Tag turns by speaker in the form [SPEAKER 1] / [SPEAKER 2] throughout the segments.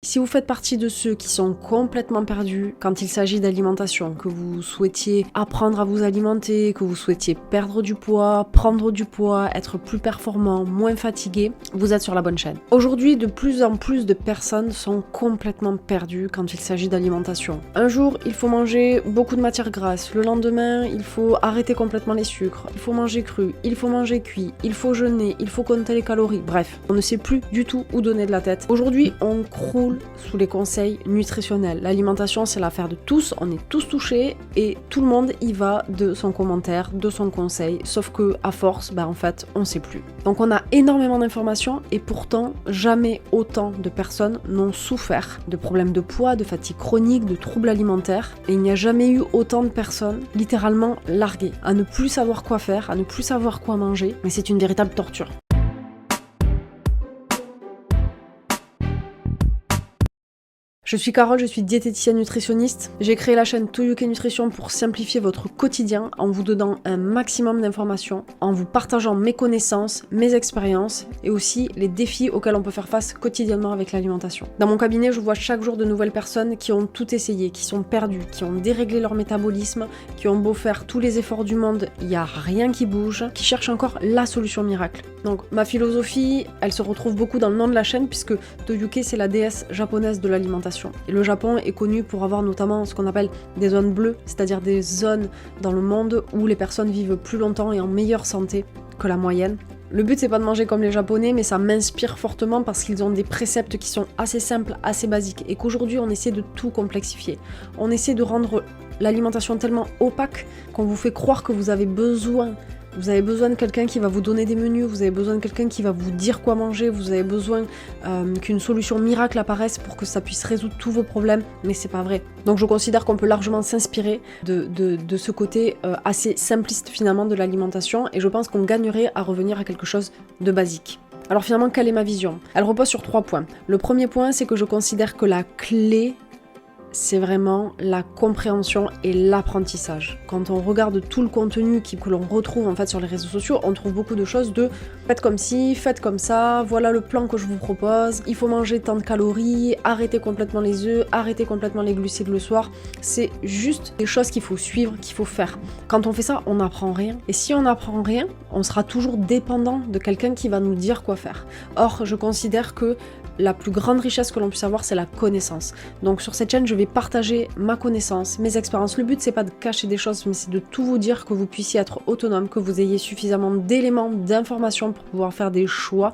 [SPEAKER 1] Si vous faites partie de ceux qui sont complètement perdus quand il s'agit d'alimentation, que vous souhaitiez apprendre à vous alimenter, que vous souhaitiez perdre du poids, prendre du poids, être plus performant, moins fatigué, vous êtes sur la bonne chaîne. Aujourd'hui, de plus en plus de personnes sont complètement perdues quand il s'agit d'alimentation. Un jour, il faut manger beaucoup de matières grasses. Le lendemain, il faut arrêter complètement les sucres. Il faut manger cru, il faut manger cuit, il faut jeûner, il faut compter les calories. Bref, on ne sait plus du tout où donner de la tête. Aujourd'hui, on croule sous les conseils nutritionnels. L'alimentation, c'est l'affaire de tous, on est tous touchés et tout le monde y va de son commentaire, de son conseil. Sauf que à force, en fait, on sait plus. Donc on a énormément d'informations et pourtant, jamais autant de personnes n'ont souffert de problèmes de poids, de fatigue chronique, de troubles alimentaires. Et il n'y a jamais eu autant de personnes littéralement larguées, à ne plus savoir quoi faire, à ne plus savoir quoi manger. Mais c'est une véritable torture. Je suis Carole, je suis diététicienne nutritionniste. J'ai créé la chaîne To UK Nutrition pour simplifier votre quotidien en vous donnant un maximum d'informations, en vous partageant mes connaissances, mes expériences et aussi les défis auxquels on peut faire face quotidiennement avec l'alimentation. Dans mon cabinet, je vois chaque jour de nouvelles personnes qui ont tout essayé, qui sont perdues, qui ont déréglé leur métabolisme, qui ont beau faire tous les efforts du monde, il n'y a rien qui bouge, qui cherchent encore la solution miracle. Donc ma philosophie, elle se retrouve beaucoup dans le nom de la chaîne puisque To UK c'est la déesse japonaise de l'alimentation. Et le Japon est connu pour avoir notamment ce qu'on appelle des zones bleues, c'est-à-dire des zones dans le monde où les personnes vivent plus longtemps et en meilleure santé que la moyenne. Le but c'est pas de manger comme les Japonais, mais ça m'inspire fortement parce qu'ils ont des préceptes qui sont assez simples, assez basiques, et qu'aujourd'hui on essaie de tout complexifier. On essaie de rendre l'alimentation tellement opaque qu'on vous fait croire que vous avez besoin de quelqu'un qui va vous donner des menus, vous avez besoin de quelqu'un qui va vous dire quoi manger, vous avez besoin qu'une solution miracle apparaisse pour que ça puisse résoudre tous vos problèmes, mais c'est pas vrai. Donc je considère qu'on peut largement s'inspirer de ce côté assez simpliste finalement de l'alimentation, et je pense qu'on gagnerait à revenir à quelque chose de basique. Alors finalement, quelle est ma vision ? Elle repose sur 3 points. Le premier point, c'est que je considère que la clé, c'est vraiment la compréhension et l'apprentissage. Quand on regarde tout le contenu que l'on retrouve en fait sur les réseaux sociaux, on trouve beaucoup de choses de faites comme ci, faites comme ça, voilà le plan que je vous propose, il faut manger tant de calories, arrêtez complètement les œufs, arrêtez complètement les glucides le soir. C'est juste des choses qu'il faut suivre, qu'il faut faire. Quand on fait ça, on n'apprend rien. Et si on n'apprend rien, on sera toujours dépendant de quelqu'un qui va nous dire quoi faire. Or, je considère que la plus grande richesse que l'on puisse avoir, c'est la connaissance. Donc sur cette chaîne, je vais partager ma connaissance, mes expériences. Le but, c'est pas de cacher des choses, mais c'est de tout vous dire, que vous puissiez être autonome, que vous ayez suffisamment d'éléments, d'informations pour pouvoir faire des choix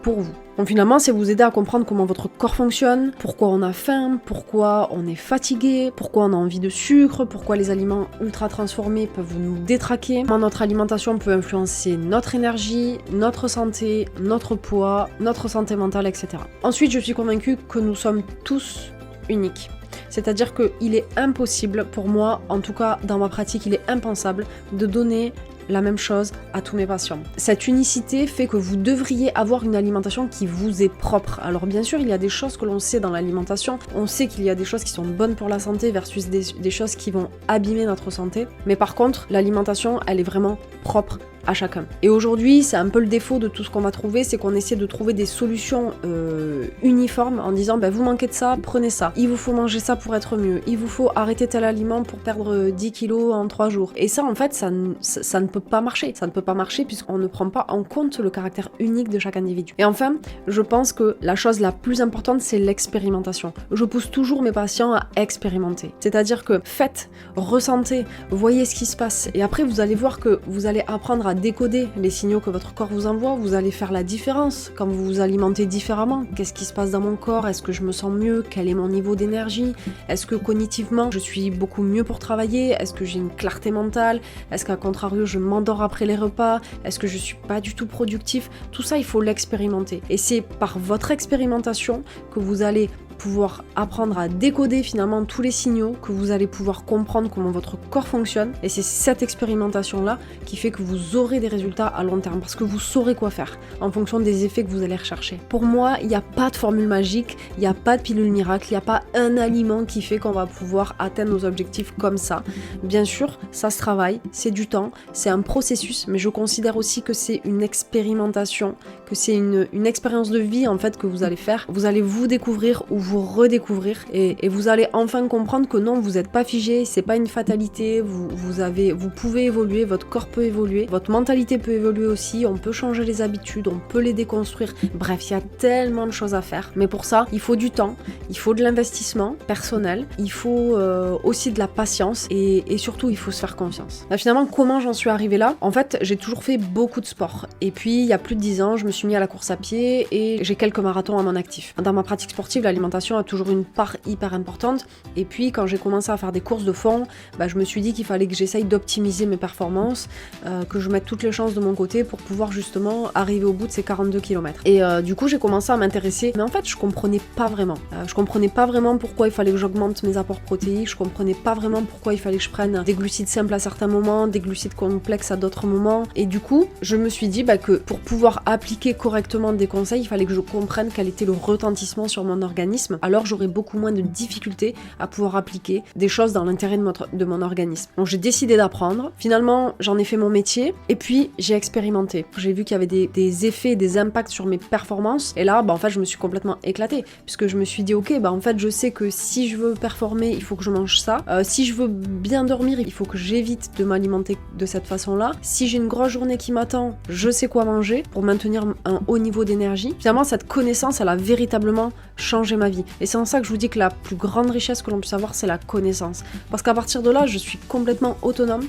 [SPEAKER 1] pour vous. Donc finalement, c'est vous aider à comprendre comment votre corps fonctionne, pourquoi on a faim, pourquoi on est fatigué, pourquoi on a envie de sucre, pourquoi les aliments ultra transformés peuvent nous détraquer, comment notre alimentation peut influencer notre énergie, notre santé, notre poids, notre santé mentale, etc. Ensuite, je suis convaincue que nous sommes tous uniques. C'est-à-dire qu'il est impossible pour moi, en tout cas dans ma pratique, il est impensable de donner la même chose à tous mes patients. Cette unicité fait que vous devriez avoir une alimentation qui vous est propre. Alors bien sûr, il y a des choses que l'on sait dans l'alimentation. On sait qu'il y a des choses qui sont bonnes pour la santé versus des choses qui vont abîmer notre santé. Mais par contre, l'alimentation, elle est vraiment propre à chacun. Et aujourd'hui, c'est un peu le défaut de tout ce qu'on va trouver, c'est qu'on essaie de trouver des solutions uniformes en disant vous manquez de ça, prenez ça. Il vous faut manger ça pour être mieux. Il vous faut arrêter tel aliment pour perdre 10 kilos en 3 jours. Et ça, en fait, ça ne peut pas marcher. Ça ne peut pas marcher puisqu'on ne prend pas en compte le caractère unique de chaque individu. Et enfin, je pense que la chose la plus importante, c'est l'expérimentation. Je pousse toujours mes patients à expérimenter. C'est-à-dire que faites, ressentez, voyez ce qui se passe. Et après, vous allez voir que vous allez apprendre à décoder les signaux que votre corps vous envoie, vous allez faire la différence quand vous vous alimentez différemment. Qu'est-ce qui se passe dans mon corps? Est-ce que je me sens mieux? Quel est mon niveau d'énergie? Est-ce que cognitivement, je suis beaucoup mieux pour travailler? Est-ce que j'ai une clarté mentale? Est-ce qu'à contrario, je m'endors après les repas? Est-ce que je suis pas du tout productif? Tout ça, il faut l'expérimenter. Et c'est par votre expérimentation que vous allez pouvoir apprendre à décoder finalement tous les signaux, que vous allez pouvoir comprendre comment votre corps fonctionne, et c'est cette expérimentation-là qui fait que vous aurez des résultats à long terme, parce que vous saurez quoi faire en fonction des effets que vous allez rechercher. Pour moi, il n'y a pas de formule magique, il n'y a pas de pilule miracle, il n'y a pas un aliment qui fait qu'on va pouvoir atteindre nos objectifs comme ça. Bien sûr, ça se travaille, c'est du temps, c'est un processus, mais je considère aussi que c'est une expérimentation, que c'est une expérience de vie en fait que vous allez faire. Vous allez vous découvrir ou vous redécouvrir et vous allez enfin comprendre que non, vous n'êtes pas figé, c'est pas une fatalité, vous pouvez évoluer, votre corps peut évoluer, votre mentalité peut évoluer aussi, on peut changer les habitudes, on peut les déconstruire. Bref, il y a tellement de choses à faire. Mais pour ça, il faut du temps, il faut de l'investissement personnel, il faut aussi de la patience et surtout, il faut se faire confiance. Là, finalement, comment j'en suis arrivée là? En fait, j'ai toujours fait beaucoup de sport. Et puis, il y a plus de 10 ans, je me suis mis à la course à pied et j'ai quelques marathons à mon actif. Dans ma pratique sportive, l'alimentation a toujours une part hyper importante. Et puis, quand j'ai commencé à faire des courses de fond, je me suis dit qu'il fallait que j'essaye d'optimiser mes performances, que je mette toutes les chances de mon côté pour pouvoir justement arriver au bout de ces 42 km. Et du coup, j'ai commencé à m'intéresser. Mais en fait, je comprenais pas vraiment. Je comprenais pas vraiment pourquoi il fallait que j'augmente mes apports protéiques. Je comprenais pas vraiment pourquoi il fallait que je prenne des glucides simples à certains moments, des glucides complexes à d'autres moments. Et du coup, je me suis dit que pour pouvoir appliquer correctement des conseils, il fallait que je comprenne quel était le retentissement sur mon organisme. Alors, j'aurais beaucoup moins de difficultés à pouvoir appliquer des choses dans l'intérêt de mon organisme. Donc, j'ai décidé d'apprendre. Finalement, j'en ai fait mon métier. Et puis, j'ai expérimenté. J'ai vu qu'il y avait des effets, des impacts sur mes performances. Et là, en fait, je me suis complètement éclatée. Puisque je me suis dit, ok, en fait, je sais que si je veux performer, il faut que je mange ça. Si je veux bien dormir, il faut que j'évite de m'alimenter de cette façon-là. Si j'ai une grosse journée qui m'attend, je sais quoi manger pour maintenir un haut niveau d'énergie. Finalement, cette connaissance, elle a véritablement changé ma vie. Et c'est en ça que je vous dis que la plus grande richesse que l'on puisse avoir, c'est la connaissance. Parce qu'à partir de là, je suis complètement autonome.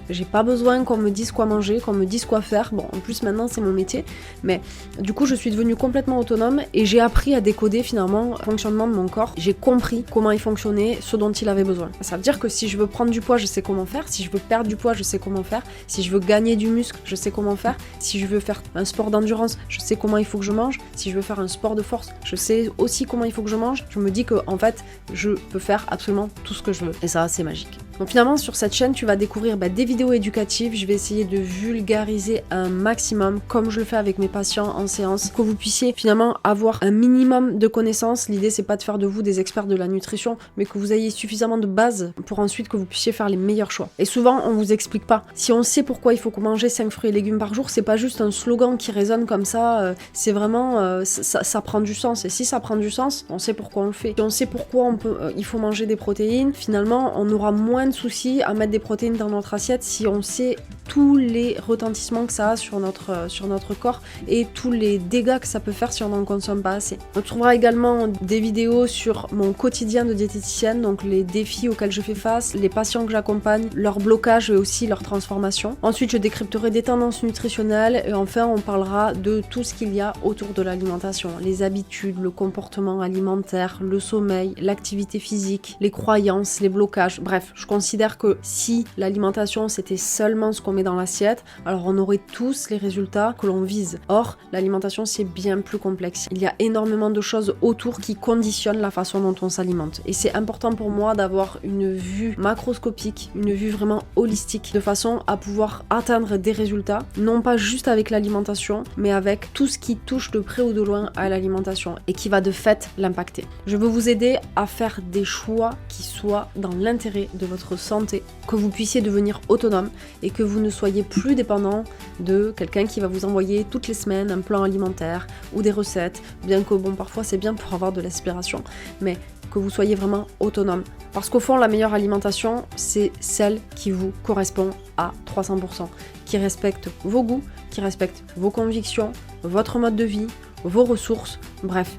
[SPEAKER 1] J'ai pas besoin qu'on me dise quoi manger, qu'on me dise quoi faire. Bon, en plus maintenant c'est mon métier, mais du coup je suis devenue complètement autonome et j'ai appris à décoder finalement le fonctionnement de mon corps. J'ai compris comment il fonctionnait, ce dont il avait besoin. Ça veut dire que si je veux prendre du poids, je sais comment faire. Si je veux perdre du poids, je sais comment faire. Si je veux gagner du muscle, je sais comment faire. Si je veux faire un sport d'endurance, je sais comment il faut que je mange. Si je veux faire un sport de force, je sais aussi comment il faut que je mange. Je me dis que en fait, je peux faire absolument tout ce que je veux. Et ça, c'est magique. Donc finalement, sur cette chaîne, tu vas découvrir des vidéos éducatives. Je vais essayer de vulgariser un maximum, comme je le fais avec mes patients en séance, que vous puissiez finalement avoir un minimum de connaissances. L'idée, c'est pas de faire de vous des experts de la nutrition, mais que vous ayez suffisamment de base pour ensuite que vous puissiez faire les meilleurs choix. Et souvent, on vous explique pas. Si on sait pourquoi il faut manger 5 fruits et légumes par jour, c'est pas juste un slogan qui résonne comme ça, c'est vraiment, ça prend du sens. Et si ça prend du sens, on sait pourquoi on le fait. Si on sait pourquoi il faut manger des protéines, finalement, on aura moins de soucis à mettre des protéines dans notre assiette si on sait tous les retentissements que ça a sur notre corps et tous les dégâts que ça peut faire si on n'en consomme pas assez. On trouvera également des vidéos sur mon quotidien de diététicienne, donc les défis auxquels je fais face, les patients que j'accompagne, leurs blocages et aussi leur transformation. Ensuite, je décrypterai des tendances nutritionnelles et enfin, on parlera de tout ce qu'il y a autour de l'alimentation, les habitudes, le comportement alimentaire, le sommeil, l'activité physique, les croyances, les blocages. Bref, je considère que si l'alimentation c'était seulement ce qu'on met dans l'assiette, alors on aurait tous les résultats que l'on vise. Or, l'alimentation c'est bien plus complexe. Il y a énormément de choses autour qui conditionnent la façon dont on s'alimente. Et c'est important pour moi d'avoir une vue macroscopique, une vue vraiment holistique, de façon à pouvoir atteindre des résultats, non pas juste avec l'alimentation, mais avec tout ce qui touche de près ou de loin à l'alimentation et qui va de fait l'impacter. Je veux vous aider à faire des choix qui soient dans l'intérêt de votre santé, que vous puissiez devenir autonome et que vous ne soyez plus dépendant de quelqu'un qui va vous envoyer toutes les semaines un plan alimentaire ou des recettes, bien que parfois c'est bien pour avoir de l'inspiration, mais que vous soyez vraiment autonome. Parce qu'au fond, la meilleure alimentation, c'est celle qui vous correspond à 300%, qui respecte vos goûts, qui respecte vos convictions, votre mode de vie, vos ressources, bref.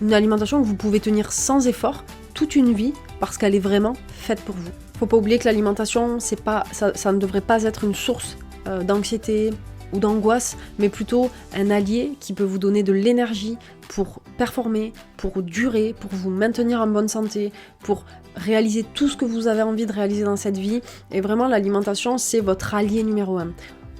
[SPEAKER 1] Une alimentation que vous pouvez tenir sans effort toute une vie parce qu'elle est vraiment faite pour vous. Faut pas oublier que l'alimentation, ça ne devrait pas être une source d'anxiété ou d'angoisse, mais plutôt un allié qui peut vous donner de l'énergie pour performer, pour durer, pour vous maintenir en bonne santé, pour réaliser tout ce que vous avez envie de réaliser dans cette vie. Et vraiment, l'alimentation, c'est votre allié numéro 1.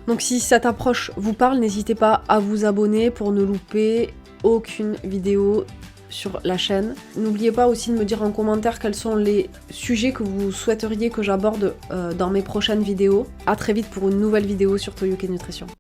[SPEAKER 1] Donc si cette approche vous parle, n'hésitez pas à vous abonner pour ne louper aucune vidéo sur la chaîne. N'oubliez pas aussi de me dire en commentaire quels sont les sujets que vous souhaiteriez que j'aborde dans mes prochaines vidéos. À très vite pour une nouvelle vidéo sur Toyuke Nutrition.